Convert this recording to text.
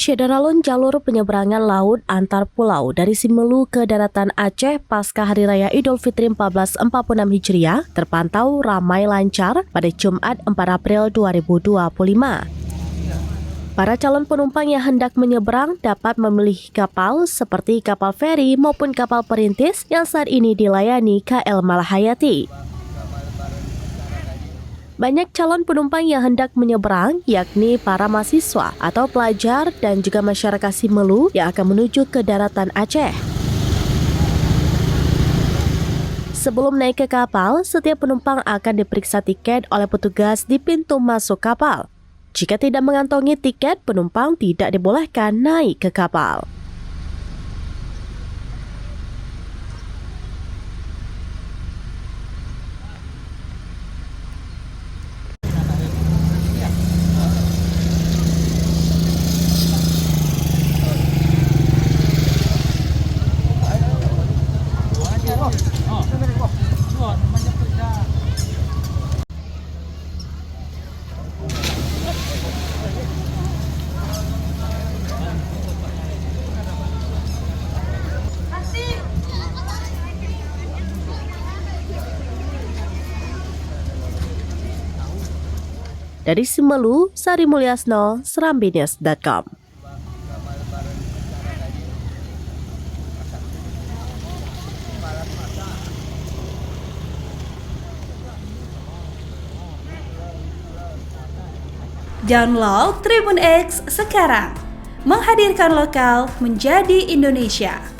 Syederalun jalur penyeberangan laut antar pulau dari Simelu ke daratan Aceh pasca Hari Raya Idul Fitri 1446 Hijriah terpantau ramai lancar pada Jumat 4 April 2025. Para calon penumpang yang hendak menyeberang dapat memilih kapal seperti kapal feri maupun kapal perintis yang saat ini dilayani KL Malahayati. Banyak calon penumpang yang hendak menyeberang, yakni para mahasiswa atau pelajar dan juga masyarakat Simelu yang akan menuju ke daratan Aceh. Sebelum naik ke kapal, setiap penumpang akan diperiksa tiket oleh petugas di pintu masuk kapal. Jika tidak mengantongi tiket, penumpang tidak dibolehkan naik ke kapal. Dari Simelu, Sari Mulyasno, serambinews.com. Download Tribun X sekarang, menghadirkan lokal menjadi Indonesia.